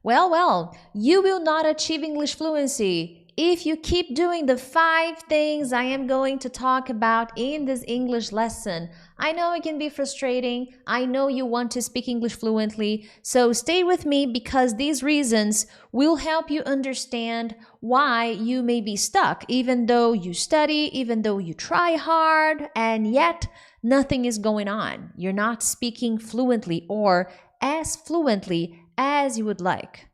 Well, you will not achieve English fluency if you keep doing the 5 things I am going to talk about in this English lesson. I know it can be frustrating. I know you want to speak English fluently. So stay with me because these reasons will help you understand why you may be stuck, even though you study, even though you try hard, and yet nothing is going on. You're not speaking fluently or as fluently as you would like.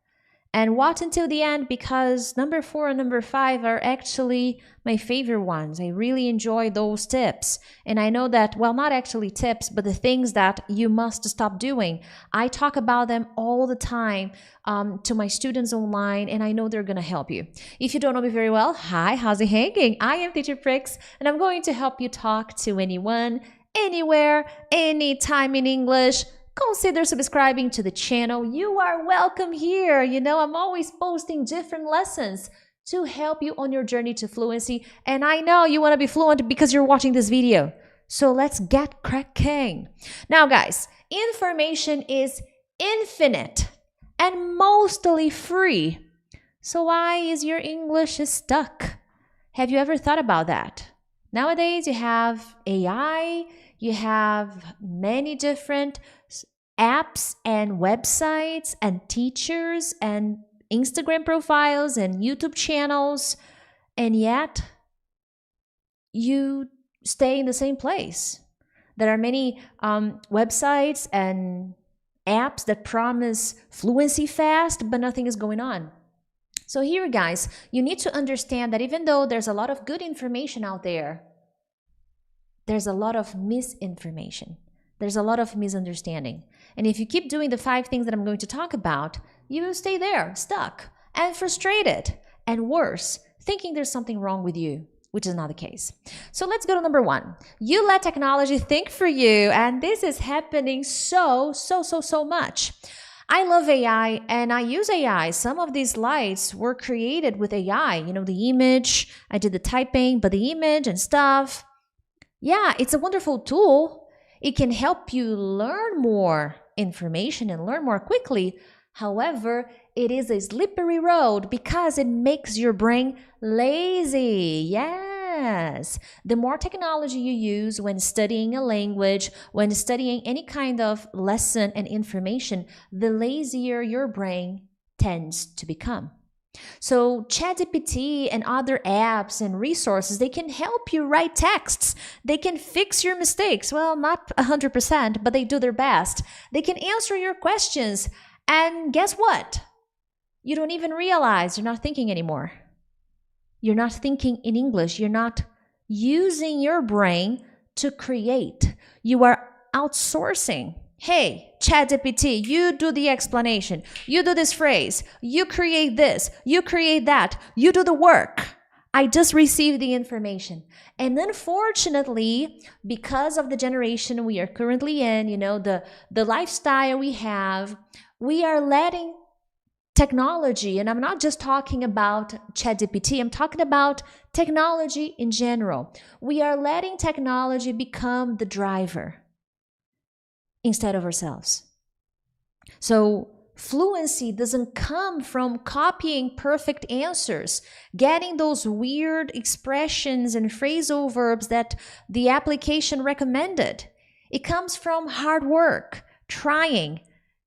And watch until the end because number 4 and number 5 are actually my favorite ones. I really enjoy those tips. And I know that, well, not actually tips, but the things that you must stop doing. I talk about them all the time to my students online, and I know they're going to help you. If you don't know me very well, hi, how's it hanging? I am teacher Prix, and I'm going to help you talk to anyone, anywhere, anytime in English. Consider subscribing to the channel. You are welcome here. You know, I'm always posting different lessons to help you on your journey to fluency. And I know you want to be fluent because you're watching this video. So let's get cracking. Now, guys, information is infinite and mostly free. So why is your English stuck? Have you ever thought about that? Nowadays, you have AI, you have many different apps and websites and teachers and Instagram profiles and YouTube channels, and yet you stay in the same place. There are many websites and apps that promise fluency fast, but nothing is going on. So here, guys, you need to understand that even though there's a lot of good information out there, there's a lot of misinformation. There's a lot of misunderstanding. And if you keep doing the 5 things that I'm going to talk about, you will stay there, stuck and frustrated, and worse, thinking there's something wrong with you, which is not the case. So let's go to number 1. You let technology think for you, and this is happening so much. I love AI and I use AI. Some of these slides were created with AI. You know, the image, I did the typing, but the image and stuff. Yeah, it's a wonderful tool. It can help you learn more information and learn more quickly. However, it is a slippery road because it makes your brain lazy. Yes. The more technology you use when studying a language, when studying any kind of lesson and information, the lazier your brain tends to become. So ChatGPT and other apps and resources, they can help you write texts. They can fix your mistakes. Well, not 100%, but they do their best. They can answer your questions. And guess what? You don't even realize you're not thinking anymore. You're not thinking in English. You're not using your brain to create. You are outsourcing. Hey, ChatGPT, you do the explanation. You do this phrase. You create this. You create that. You do the work. I just received the information. And unfortunately, because of the generation we are currently in, you know, the lifestyle we have, we are letting technology, and I'm not just talking about ChatGPT, I'm talking about technology in general. We are letting technology become the driver instead of ourselves. So fluency doesn't come from copying perfect answers, getting those weird expressions and phrasal verbs that the application recommended. It comes from hard work, trying,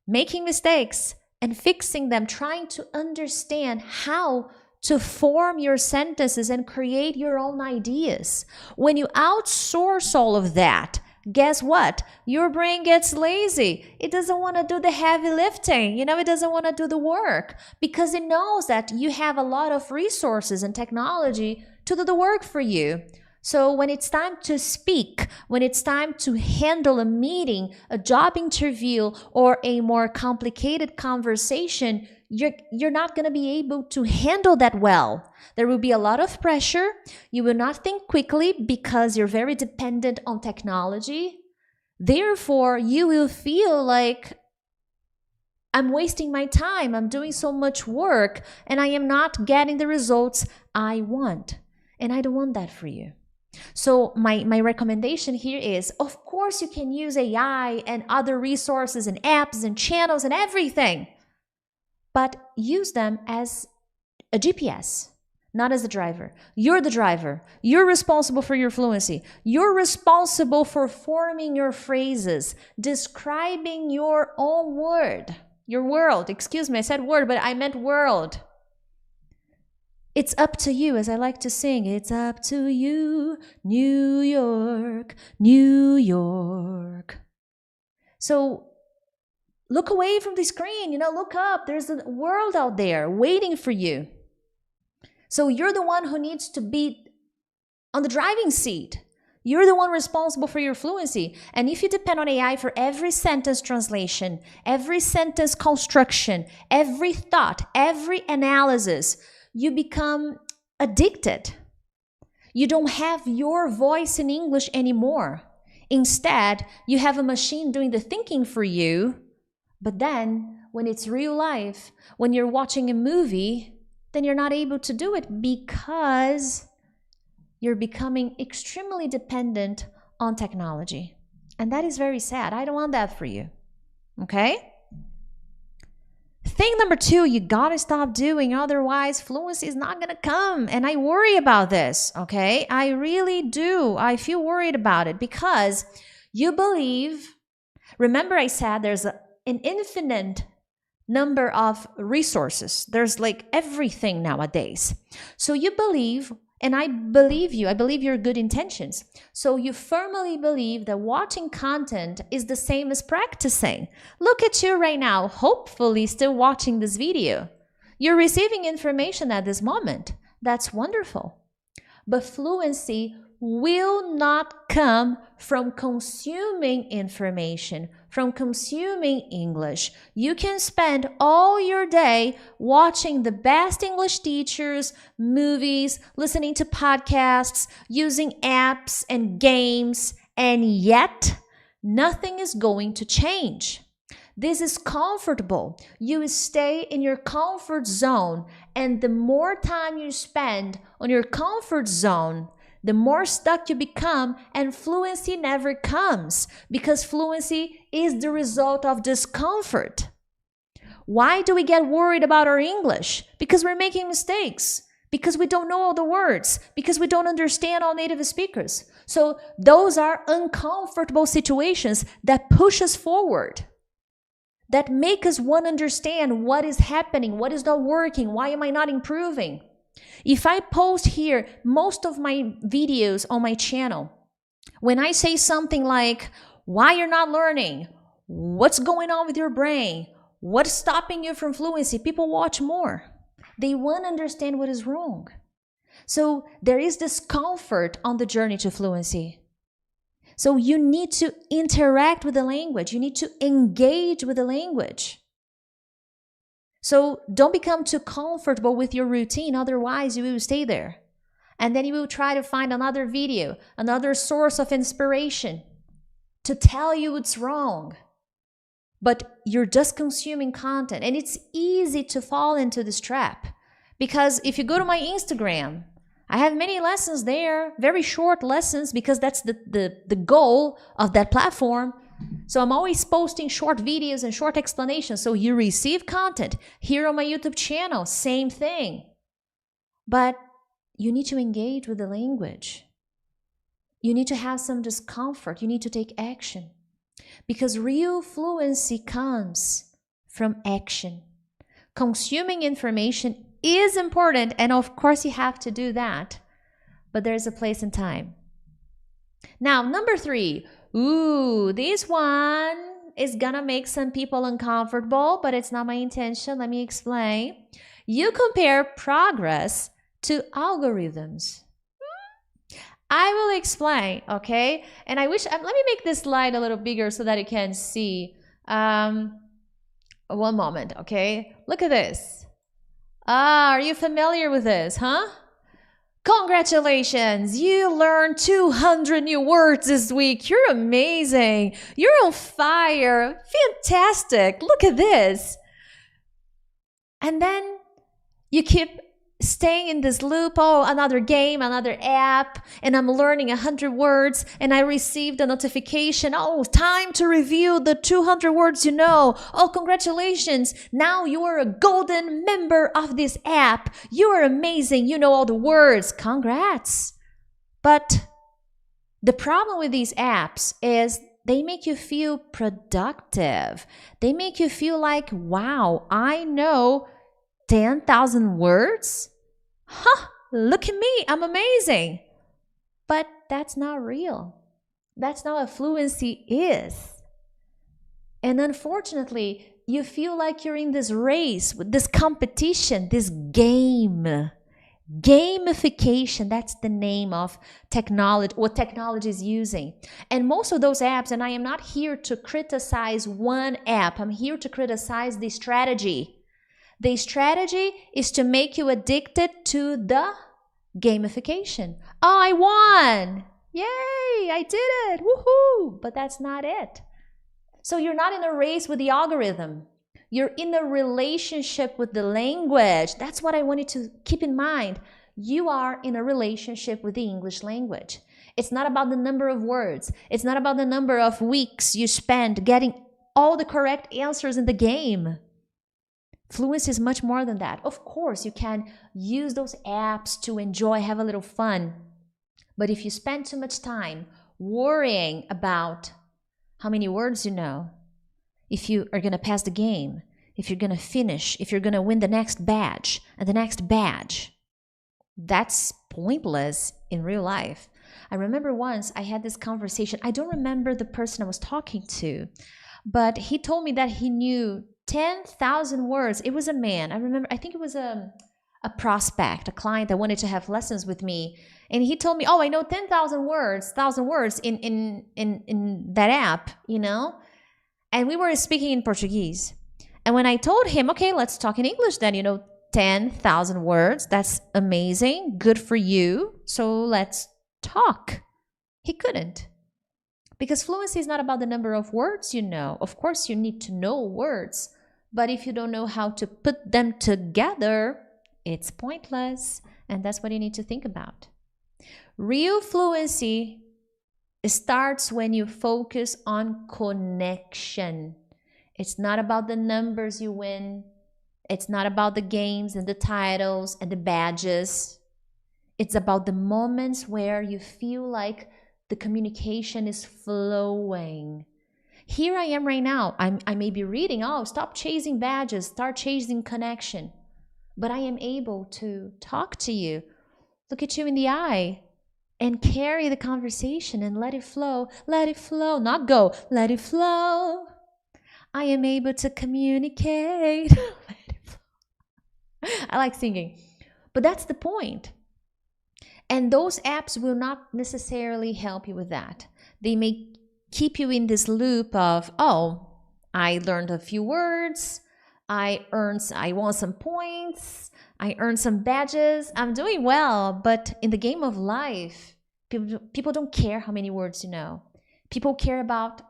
making mistakes, and fixing them, trying to understand how to form your sentences and create your own ideas. When you outsource all of that, guess what? Your brain gets lazy. It doesn't want to do the heavy lifting. You know, it doesn't want to do the work because it knows that you have a lot of resources and technology to do the work for you. So when it's time to speak, when it's time to handle a meeting, a job interview, or a more complicated conversation, you're not going to be able to handle that well. There will be a lot of pressure. You will not think quickly because you're very dependent on technology. Therefore, you will feel like, I'm wasting my time. I'm doing so much work and I am not getting the results I want. And I don't want that for you. So my recommendation here is, of course, you can use AI and other resources and apps and channels and everything. but use them as a GPS, not as the driver. You're the driver. You're responsible for your fluency. You're responsible for forming your phrases, describing your own word, your world. Excuse me, I said word, but I meant world. It's up to you, as I like to sing. It's up to you, New York, New York. So look away from the screen, look up. There's a world out there waiting for you. So you're the one who needs to be on the driving seat. You're the one responsible for your fluency. And if you depend on AI for every sentence translation, every sentence construction, every thought, every analysis, you become addicted. You don't have your voice in English anymore. Instead, you have a machine doing the thinking for you. But then, when it's real life, when you're watching a movie, then you're not able to do it because you're becoming extremely dependent on technology. And that is very sad. I don't want that for you. Okay? Thing number 2, you gotta stop doing, otherwise fluency is not gonna come. And I worry about this, okay? I really do. I feel worried about it because you believe, remember I said there's an infinite number of resources. There's like everything nowadays. So you believe, and I believe you, I believe your good intentions. So you firmly believe that watching content is the same as practicing. Look at you right now, hopefully still watching this video. You're receiving information at this moment. That's wonderful. But fluency will not come from consuming information, from consuming English. You can spend all your day watching the best English teachers, movies, listening to podcasts, using apps and games, and yet nothing is going to change. This is comfortable. You stay in your comfort zone, and the more time you spend on your comfort zone, the more stuck you become, and fluency never comes because fluency is the result of discomfort. Why do we get worried about our English? Because we're making mistakes, because we don't know all the words, because we don't understand all native speakers. So those are uncomfortable situations that push us forward, that make us want to understand what is happening, what is not working, why am I not improving? If I post here most of my videos on my channel, when I say something like, why you're not learning, what's going on with your brain, what's stopping you from fluency, people watch more. They want to understand what is wrong. So there is discomfort on the journey to fluency. So you need to interact with the language. You need to engage with the language. So don't become too comfortable with your routine, otherwise you will stay there. And then you will try to find another video, another source of inspiration to tell you it's wrong. But you're just consuming content, and it's easy to fall into this trap. Because if you go to my Instagram, I have many lessons there, very short lessons, because that's the goal of that platform. So I'm always posting short videos and short explanations. So you receive content. Here on my YouTube channel, same thing. But you need to engage with the language. You need to have some discomfort. You need to take action. Because real fluency comes from action. Consuming information is important, and of course you have to do that. But there's a place and time. Now, number 3. Ooh, this one is gonna make some people uncomfortable, but it's not my intention. Let me explain. You compare progress to algorithms. I will explain, okay? And I wish, let me make this slide a little bigger so that you can see. One moment, okay? Look at this. Are you familiar with this, huh? Congratulations, you learned 200 new words this week. You're amazing. You're on fire. Fantastic. Look at this. And then you keep staying in this loop. Oh, another game, another app, and I'm learning 100 words, and I received a notification. Oh, time to review the 200 words you know. Oh, congratulations. Now you are a golden member of this app. You are amazing. You know all the words. Congrats. But the problem with these apps is they make you feel productive. They make you feel like, wow, I know 10,000 words? Huh, look at me, I'm amazing. But that's not real. That's not what fluency is. And unfortunately, you feel like you're in this race, with this competition, this game. Gamification, that's the name of technology, what technology is using. And most of those apps, and I am not here to criticize one app, I'm here to criticize the strategy. The strategy is to make you addicted to the gamification. Oh, I won! Yay, I did it! Woohoo! But that's not it. So you're not in a race with the algorithm. You're in a relationship with the language. That's what I want you to keep in mind. You are in a relationship with the English language. It's not about the number of words. It's not about the number of weeks you spend getting all the correct answers in the game. Fluency is much more than that. Of course, you can use those apps to enjoy, have a little fun. But if you spend too much time worrying about how many words you know, if you are going to pass the game, if you're going to finish, if you're going to win the next badge and the next badge, that's pointless in real life. I remember once I had this conversation. I don't remember the person I was talking to, but he told me that he knew 10,000 words. It was a man. I think it was a prospect, a client that wanted to have lessons with me. And he told me, oh, I know 10,000 words, in that app, you know? And we were speaking in Portuguese. And when I told him, okay, let's talk in English then, 10,000 words. That's amazing. Good for you. So let's talk. He couldn't. Because fluency is not about the number of words you know. Of course, you need to know words. But if you don't know how to put them together, it's pointless. And that's what you need to think about. Real fluency starts when you focus on connection. It's not about the numbers you win. It's not about the games and the titles and the badges. It's about the moments where you feel like the communication is flowing. Here I am right now. I may be reading, oh, stop chasing badges, start chasing connection. But I am able to talk to you, look at you in the eye, and carry the conversation and let it flow, not go, let it flow. I am able to communicate. Let it flow. I like singing, but that's the point. And those apps will not necessarily help you with that. They may keep you in this loop of, oh, I learned a few words, I won some points, I earned some badges, I'm doing well. But in the game of life, people don't care how many words you know. People care about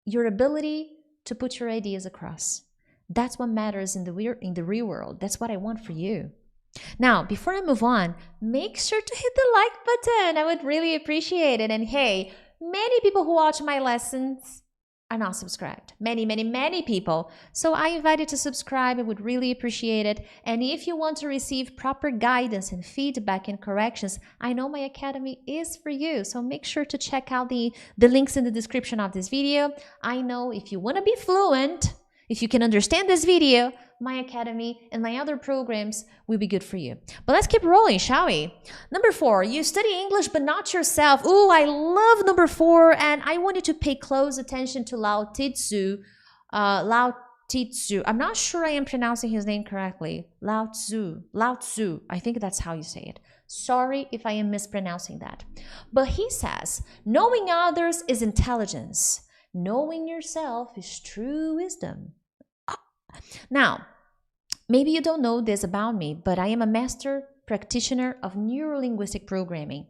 your ability to put your ideas across. That's what matters in the real world. That's what I want for you. Now, before I move on, make sure to hit the like button. I would really appreciate it. And hey, many people who watch my lessons are not subscribed. Many people. So I invite you to subscribe. I would really appreciate it. And if you want to receive proper guidance and feedback and corrections, I know my academy is for you. So make sure to check out the links in the description of this video. I know if you want to be fluent, if you can understand this video, my academy and my other programs will be good for you. But let's keep rolling, shall we? Number 4, you study English but not yourself. Ooh, I love number 4, and I want you to pay close attention to Lao Tzu. I'm not sure I am pronouncing his name correctly. Lao Tzu. I think that's how you say it. Sorry if I am mispronouncing that. But he says, knowing others is intelligence. Knowing yourself is true wisdom. Now, maybe you don't know this about me, but I am a master practitioner of neurolinguistic programming.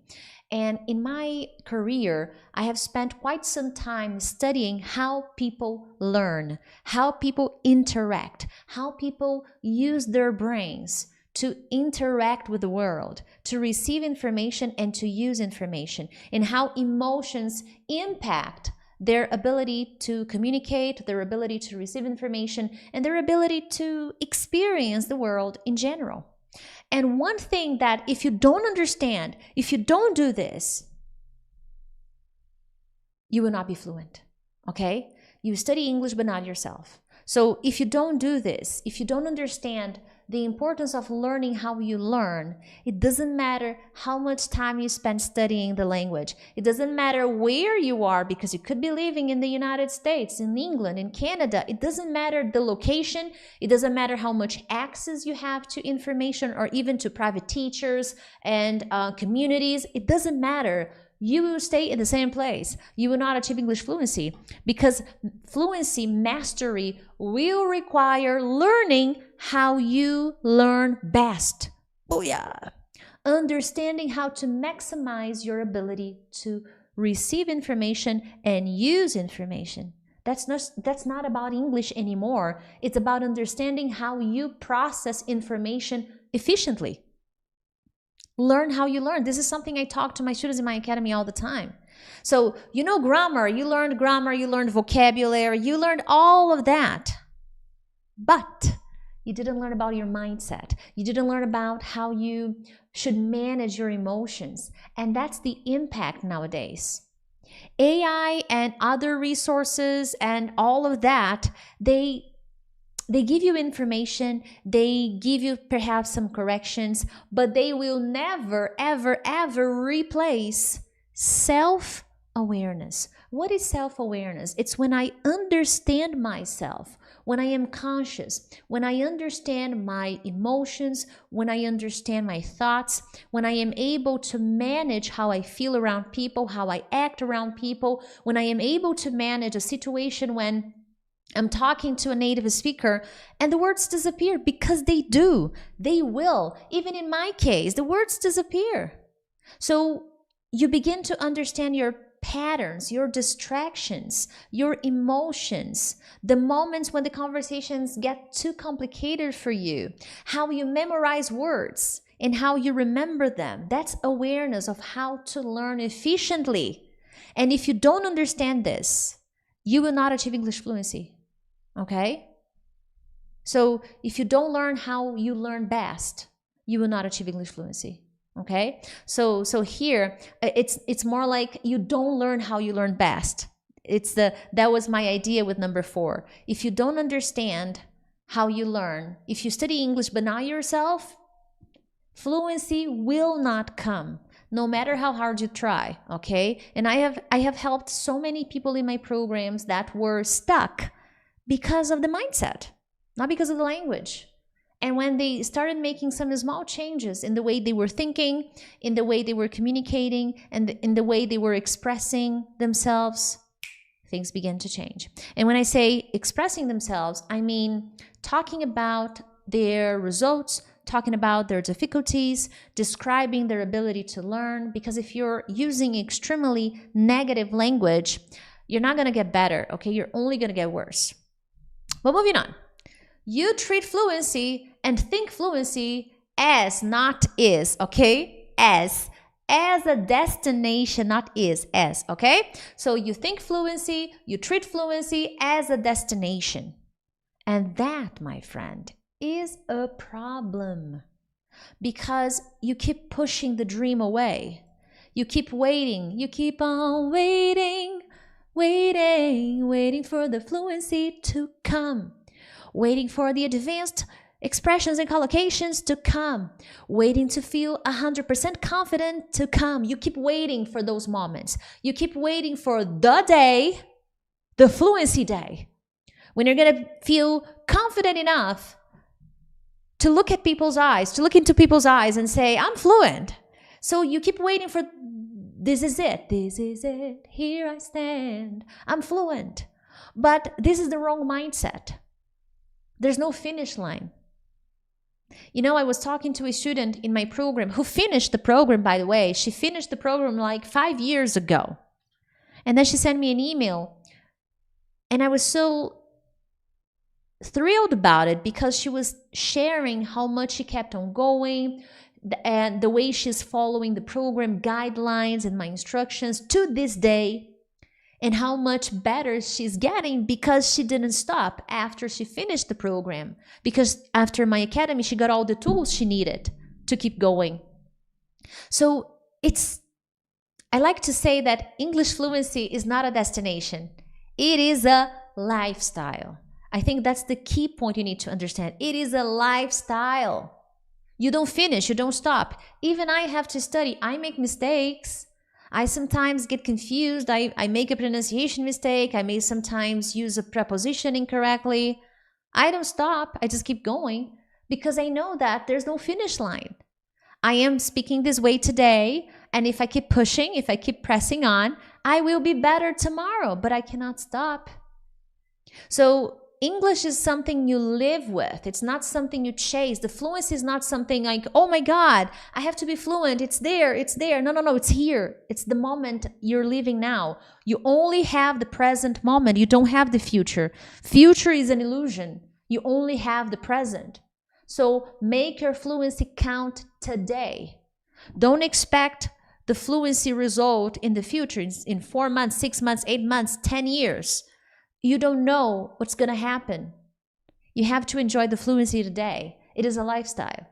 And in my career, I have spent quite some time studying how people learn, how people interact, how people use their brains to interact with the world, to receive information and to use information, and how emotions impact their ability to communicate, their ability to receive information, and their ability to experience the world in general. And one thing that if you don't understand, if you don't do this, you will not be fluent, okay? You study English but not yourself. So if you don't do this, if you don't understand the importance of learning how you learn, it doesn't matter how much time you spend studying the language. It doesn't matter where you are, because you could be living in the United States, in England, in Canada. It doesn't matter the location. It doesn't matter how much access you have to information or even to private teachers and communities. It doesn't matter. You will stay in the same place. You will not achieve English fluency, because fluency mastery will require learning how you learn best. Booyah! Understanding how to maximize your ability to receive information and use information. That's not about English anymore. It's about understanding how you process information efficiently. Learn how you learn. This is something I talk to my students in my academy all the time. So, you know grammar, you learned vocabulary, you learned all of that. But you didn't learn about your mindset. You didn't learn about how you should manage your emotions. And that's the impact nowadays. AI and other resources and all of that, they give you information, they give you perhaps some corrections, but they will never, ever, ever replace self-awareness. What is self-awareness? It's when I understand myself, when I am conscious, when I understand my emotions, when I understand my thoughts, when I am able to manage how I feel around people, how I act around people, when I am able to manage a situation when I'm talking to a native speaker and the words disappear, because they do. They will. Even in my case, the words disappear. So you begin to understand your patterns, your distractions, your emotions, the moments when the conversations get too complicated for you, how you memorize words and how you remember them. That's awareness of how to learn efficiently. And if you don't understand this, you will not achieve English fluency. Okay? So if you don't learn how you learn best, you will not achieve English fluency. Okay? So here it's more like you don't learn how you learn best. That was my idea with number 4. If you don't understand how you learn, if you study English but not yourself, fluency will not come, no matter how hard you try. Okay? And I have helped so many people in my programs that were stuck because of the mindset, not because of the language. And when they started making some small changes in the way they were thinking, in the way they were communicating, and in the way they were expressing themselves, things began to change. And when I say expressing themselves, I mean talking about their results, talking about their difficulties, describing their ability to learn. Because if you're using extremely negative language, you're not going to get better, okay? You're only going to get worse. But moving on, you treat fluency and think fluency as, not is, okay? As a destination, not is, as, okay? So you think fluency, you treat fluency as a destination. And that, my friend, is a problem, because you keep pushing the dream away. You keep waiting, you keep on waiting, waiting for the fluency to come, waiting for the advanced expressions and collocations to come, waiting to feel 100% confident to come. You keep waiting for those moments. You keep waiting for the day, the fluency day, when you're going to feel confident enough to look at people's eyes, to look into people's eyes and say, I'm fluent. So you keep waiting for, this is it, here I stand, I'm fluent. But this is the wrong mindset. There's no finish line. You know, I was talking to a student in my program who finished the program, by the way. She finished the program like 5 years ago. And then she sent me an email. And I was so thrilled about it because she was sharing how much she kept on going and the way she's following the program guidelines and my instructions to this day, and how much better she's getting because she didn't stop after she finished the program. Because after my academy, she got all the tools she needed to keep going. So I like to say that English fluency is not a destination. It is a lifestyle. I think that's the key point you need to understand. It is a lifestyle. You don't finish, you don't stop. Even I have to study. I make mistakes. I sometimes get confused. I make a pronunciation mistake. I may sometimes use a preposition incorrectly. I don't stop. I just keep going because I know that there's no finish line. I am speaking this way today, and if I keep pushing, if I keep pressing on, I will be better tomorrow, but I cannot stop. So English is something you live with. It's not something you chase. The fluency is not something like, oh my God, I have to be fluent. It's there, it's there. No, it's here. It's the moment you're living now. You only have the present moment. You don't have the future. Future is an illusion. You only have the present. So make your fluency count today. Don't expect the fluency result in the future, in 4 months, 6 months, 8 months, 10 years. You don't know what's going to happen. You have to enjoy the fluency today. It is a lifestyle.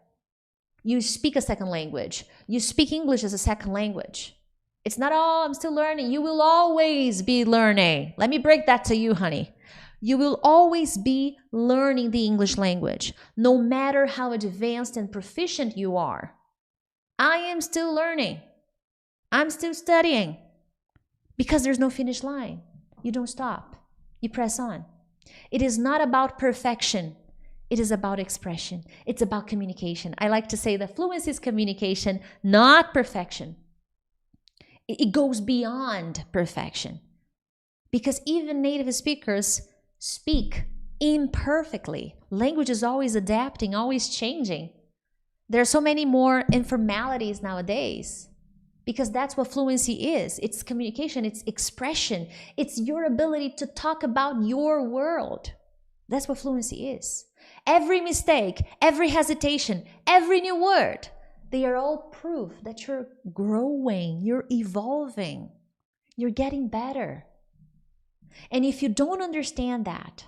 You speak a second language. You speak English as a second language. It's not, oh, I'm still learning. You will always be learning. Let me break that to you, honey. You will always be learning the English language, no matter how advanced and proficient you are. I am still learning. I'm still studying because there's no finish line. You don't stop. You press on. It is not about perfection. It is about expression. It's about communication. I like to say that fluency is communication, not perfection. It goes beyond perfection because even native speakers speak imperfectly. Language is always adapting, always changing. There are so many more informalities nowadays because that's what fluency is. It's communication, it's expression, it's your ability to talk about your world. That's what fluency is. Every mistake, every hesitation, every new word, they are all proof that you're growing, you're evolving, you're getting better. And if you don't understand that,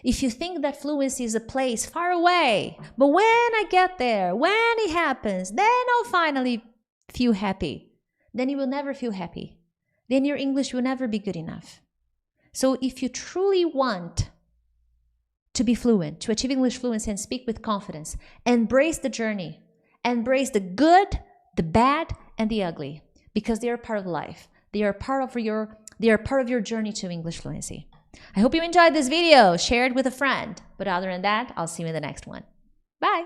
if you think that fluency is a place far away, but when I get there, when it happens, then I'll finally feel happy, then you will never feel happy. Then your English will never be good enough. So if you truly want to be fluent, to achieve English fluency and speak with confidence, embrace the journey, embrace the good, the bad, and the ugly, because they are part of life. They are part of your journey to English fluency. I hope you enjoyed this video. Share it with a friend. But other than that, I'll see you in the next one. Bye.